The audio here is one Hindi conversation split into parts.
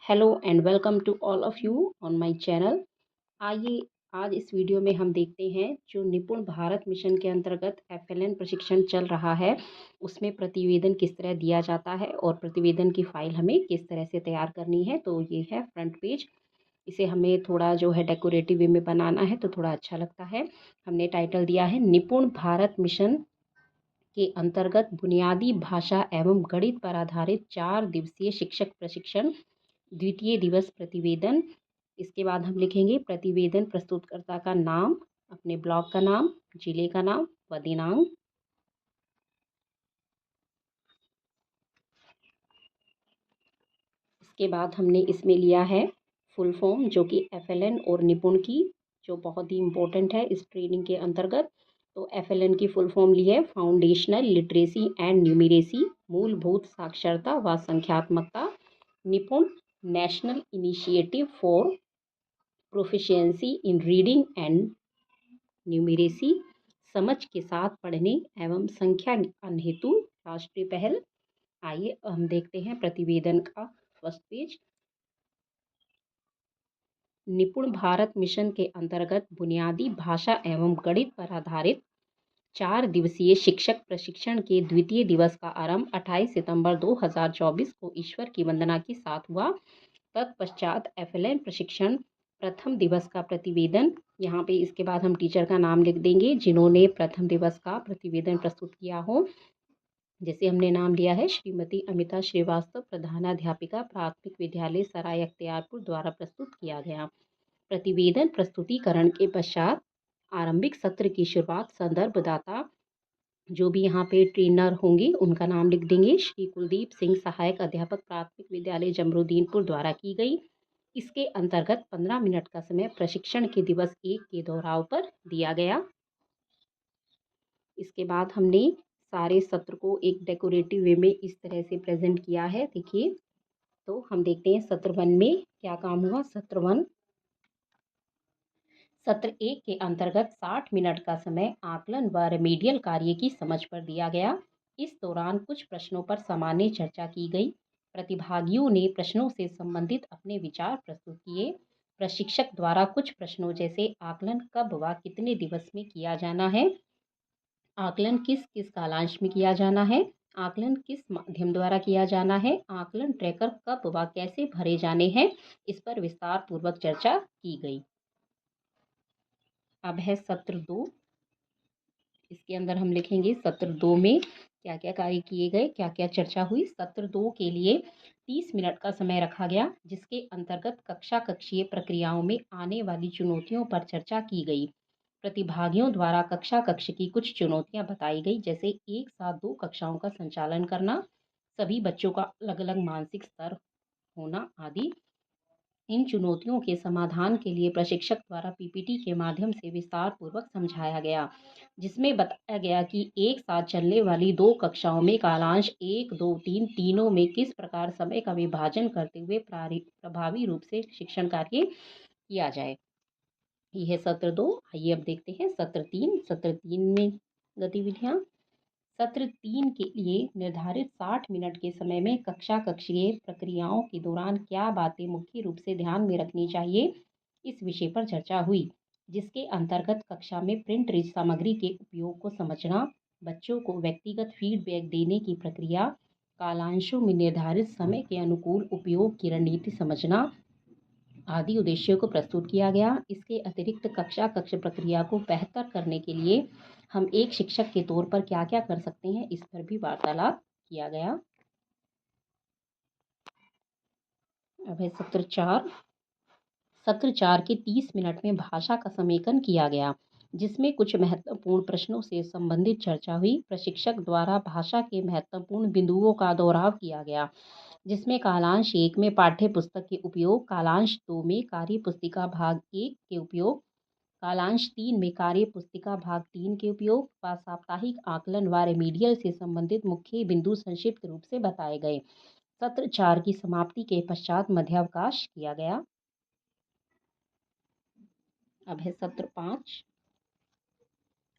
Hello and welcome to all of you on my channel. आइए आज इस वीडियो में हम देखते हैं जो निपुण भारत मिशन के अंतर्गत एफएलएन प्रशिक्षण चल रहा है उसमें प्रतिवेदन किस तरह दिया जाता है और प्रतिवेदन की फाइल हमें किस तरह से तैयार करनी है। तो ये है फ्रंट पेज। इसे हमें थोड़ा जो है डेकोरेटिव वे में बनाना है तो थोड़ा अच्छा लगता है। हमने टाइटल दिया है निपुण भारत मिशन के अंतर्गत बुनियादी भाषा एवं गणित पर आधारित 4 दिवसीय शिक्षक प्रशिक्षण द्वितीय दिवस प्रतिवेदन। इसके बाद हम लिखेंगे प्रतिवेदन प्रस्तुतकर्ता का नाम, अपने ब्लॉक का नाम, जिले का नाम व दिनांक। इसके बाद हमने इसमें लिया है फुल फॉर्म जो कि एफएलएन और निपुण की जो बहुत ही इम्पोर्टेंट है इस ट्रेनिंग के अंतर्गत। तो एफएलएन की फुल फॉर्म ली है फाउंडेशनल लिटरेसी एंड न्यूमरेसी, मूलभूत साक्षरता व संख्यात्मकता। निपुण national initiative for proficiency in reading and numeracy, समझ के साथ पढ़ने एवं संख्या ज्ञान हेतु राष्ट्रीय पहल। आइए हम देखते हैं प्रतिवेदन का फर्स्ट पेज। निपुण भारत मिशन के अंतर्गत बुनियादी भाषा एवं गणित पर आधारित 4 दिवसीय शिक्षक प्रशिक्षण के द्वितीय दिवस का आरंभ 28 सितंबर 2024 को ईश्वर की वंदना के साथ हुआ। तत्पश्चात एफएलएन प्रशिक्षण प्रथम दिवस का प्रतिवेदन, यहाँ पे इसके बाद हम टीचर का नाम लिख देंगे जिन्होंने प्रथम दिवस का प्रतिवेदन प्रस्तुत किया हो। जैसे हमने नाम लिया है श्रीमती अमिता श्रीवास्तव, प्रधानाध्यापिका प्राथमिक विद्यालय सराय अख्तियारपुर द्वारा प्रस्तुत किया गया। प्रतिवेदन प्रस्तुतिकरण के पश्चात आरंभिक सत्र की शुरुआत संदर्भदाता जो भी यहाँ पे ट्रेनर होंगे उनका नाम लिख देंगे श्री कुलदीप सिंह, सहायक अध्यापक प्राथमिक विद्यालय जमरुद्दीनपुर द्वारा की गई। इसके अंतर्गत 15 मिनट का समय प्रशिक्षण के दिवस 1 के दोहराव पर दिया गया। इसके बाद हमने सारे सत्र को एक डेकोरेटिव वे में इस तरह से प्रेजेंट किया है। देखिए, तो हम देखते हैं सत्र 1 में क्या काम हुआ। सत्र 1 के अंतर्गत 60 मिनट का समय आकलन व रेमेडियल कार्य की समझ पर दिया गया। इस दौरान कुछ प्रश्नों पर सामान्य चर्चा की गई। प्रतिभागियों ने प्रश्नों से संबंधित अपने विचार प्रस्तुत किए। प्रशिक्षक द्वारा कुछ प्रश्नों जैसे आकलन कब व कितने दिवस में किया जाना है, आकलन किस किस कालांश में किया जाना है, आकलन किस माध्यम द्वारा किया जाना है, आकलन ट्रैकर कब व कैसे भरे जाने हैं, इस पर विस्तार पूर्वक चर्चा की गई। अब है सत्र 2। इसके अंदर हम लिखेंगे सत्र 2 में क्या क्या कार्य किए गए, क्या क्या चर्चा हुई। सत्र 2 के लिए 30 मिनट का समय रखा गया जिसके अंतर्गत कक्षा कक्षीय प्रक्रियाओं में आने वाली चुनौतियों पर चर्चा की गई। प्रतिभागियों द्वारा कक्षा कक्ष की कुछ चुनौतियां बताई गई, जैसे एक साथ 2 कक्षाओं का संचालन करना, सभी बच्चों का अलग अलग मानसिक स्तर होना आदि। इन चुनौतियों के समाधान के लिए प्रशिक्षक द्वारा पीपीटी के माध्यम से विस्तार पूर्वक समझाया गया, जिसमें बताया गया कि एक साथ चलने वाली 2 कक्षाओं में कालांश 1, 2, 3 तीनों में किस प्रकार समय का विभाजन करते हुए प्रभावी रूप से शिक्षण कार्य किया जाए। यह है सत्र 2। आइए अब देखते हैं सत्र 3। सत्र 3 में गतिविधियां। सत्र 3 के लिए निर्धारित 60 मिनट के समय में कक्षा कक्षीय प्रक्रियाओं के दौरान क्या बातें मुख्य रूप से ध्यान में रखनी चाहिए, इस विषय पर चर्चा हुई, जिसके अंतर्गत कक्षा में प्रिंट रिच सामग्री के उपयोग को समझना, बच्चों को व्यक्तिगत फीडबैक देने की प्रक्रिया, कालांशों में निर्धारित समय के अनुकूल उपयोग की रणनीति समझना आदि उद्देश्यों को प्रस्तुत किया गया। इसके अतिरिक्त कक्षा कक्ष प्रक्रिया को बेहतर करने के लिए हम एक शिक्षक के तौर पर क्या क्या कर सकते हैं, इस पर भी वार्तालाप किया गया। अब है सत्र 4। सत्र 4 के 30 मिनट में भाषा का समेकन किया गया, जिसमें कुछ महत्वपूर्ण प्रश्नों से संबंधित चर्चा हुई। प्रशिक्षक द्वारा भाषा के महत्वपूर्ण बिंदुओं का दोहराव किया गया, जिसमें कालांश 1 में पाठ्य पुस्तक के उपयोग, कालांश 2 में कार्य पुस्तिका भाग 1 के उपयोग, कालांश 3 में कार्य पुस्तिका भाग 3 के उपयोग व साप्ताहिक आकलन व रेमीडियल से संबंधित मुख्य बिंदु संक्षिप्त रूप से बताए गए। सत्र 4 की समाप्ति के पश्चात मध्यावकाश किया गया। अब है सत्र 5।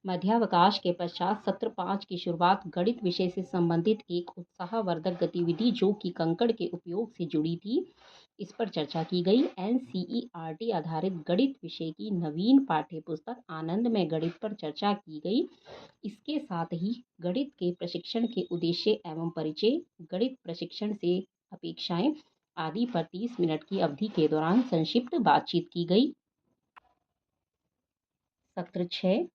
मध्यावकाश के पश्चात सत्र 5 की शुरुआत गणित विषय से संबंधित एक उत्साहवर्धक गतिविधि जो कि कंकड़ के उपयोग से जुड़ी थी, इस पर चर्चा की गई। एनसीईआरटी आधारित गणित विषय की नवीन पाठ्यपुस्तक आनंदमय गणित पर चर्चा की गई। इसके साथ ही गणित के प्रशिक्षण के उद्देश्य एवं परिचय, गणित प्रशिक्षण से अपेक्षाएं आदि पर 30 मिनट की अवधि के दौरान संक्षिप्त बातचीत की गई। सत्र 6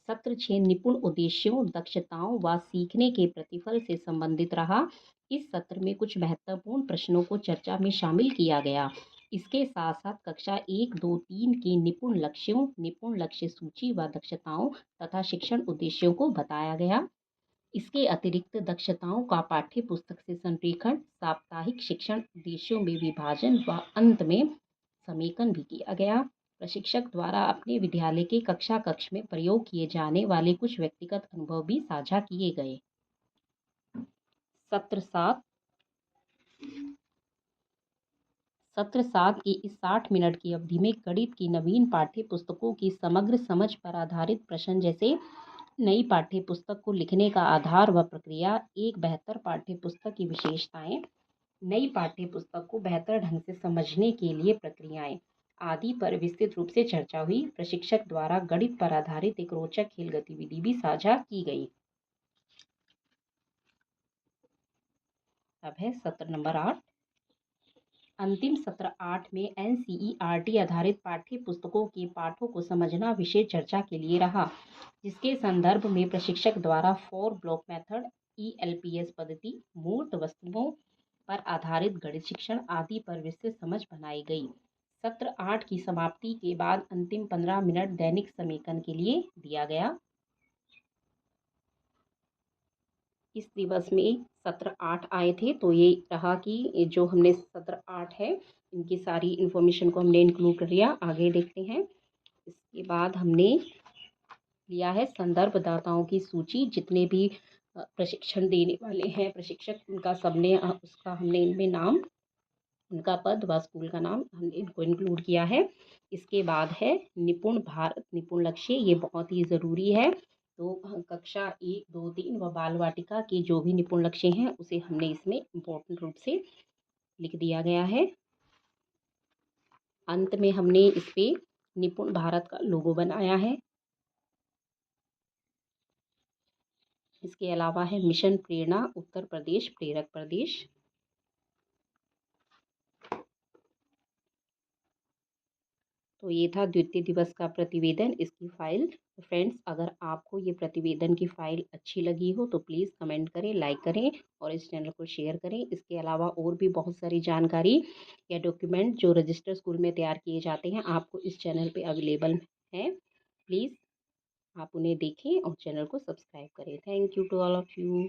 सत्र 6 निपुण उद्देश्यों, दक्षताओं व सीखने के प्रतिफल से संबंधित रहा। इस सत्र में कुछ महत्वपूर्ण प्रश्नों को चर्चा में शामिल किया गया। इसके साथ साथ कक्षा 1, 2, 3 के निपुण लक्ष्यों, निपुण लक्ष्य सूची व दक्षताओं तथा शिक्षण उद्देश्यों को बताया गया। इसके अतिरिक्त दक्षताओं का पाठ्य पुस्तक से संरेखण, साप्ताहिक शिक्षण उद्देश्यों में विभाजन व अंत में समेकन भी किया गया। प्रशिक्षक द्वारा अपने विद्यालय के कक्षा कक्ष में प्रयोग किए जाने वाले कुछ व्यक्तिगत अनुभव भी साझा किए गए। सत्र 7 की इस 60 मिनट की अवधि में गणित की नवीन पाठ्य पुस्तकों की समग्र समझ पर आधारित प्रश्न जैसे नई पाठ्य पुस्तक को लिखने का आधार व प्रक्रिया, एक बेहतर पाठ्य पुस्तक की विशेषताएं, नई पाठ्य पुस्तक को बेहतर ढंग से समझने के लिए प्रक्रियाएं आदि पर विस्तृत रूप से चर्चा हुई। प्रशिक्षक द्वारा गणित पर आधारित एक रोचक खेल गतिविधि भी साझा की गई। अब है सत्र नंबर 8। अंतिम सत्र 8 में एनसीईआरटी आधारित पाठ्य पुस्तकों के पाठों को समझना विषय चर्चा के लिए रहा, जिसके संदर्भ में प्रशिक्षक द्वारा 4 ब्लॉक मेथड, ईएलपीएस पद्धति, मूर्त वस्तुओं पर आधारित गणित शिक्षण आदि पर विस्तृत समझ बनाई गई। सत्र 8 की समाप्ति के बाद अंतिम 15 मिनट दैनिक समेकन के लिए दिया गया। इस दिवस में सत्र 8 आए थे, तो ये रहा कि जो हमने सत्र 8 है इनकी सारी इन्फॉर्मेशन को हमने इंक्लूड कर लिया। आगे देखते हैं। इसके बाद हमने लिया है संदर्भ दाताओं की सूची, जितने भी प्रशिक्षण देने वाले हैं प्रशिक्षक, उनका सबने उसका हमने इनमें नाम, उनका पद व स्कूल का नाम हमने इनको इंक्लूड किया है। इसके बाद है निपुण भारत निपुण लक्ष्य, ये बहुत ही ज़रूरी है। तो कक्षा 1, 2, 3 व बाल वाटिका के जो भी निपुण लक्ष्य हैं उसे हमने इसमें इम्पोर्टेंट रूप से लिख दिया गया है। अंत में हमने इस पे निपुण भारत का लोगो बनाया है। इसके अलावा है मिशन प्रेरणा उत्तर प्रदेश प्रेरक प्रदेश। तो ये था द्वितीय दिवस का प्रतिवेदन, इसकी फ़ाइल। तो फ्रेंड्स, अगर आपको ये प्रतिवेदन की फ़ाइल अच्छी लगी हो तो प्लीज़ कमेंट करें, लाइक करें और इस चैनल को शेयर करें। इसके अलावा और भी बहुत सारी जानकारी या डॉक्यूमेंट जो रजिस्टर स्कूल में तैयार किए जाते हैं आपको इस चैनल पे अवेलेबल हैं। प्लीज़ आप उन्हें देखें और चैनल को सब्सक्राइब करें। Thank you to all of you.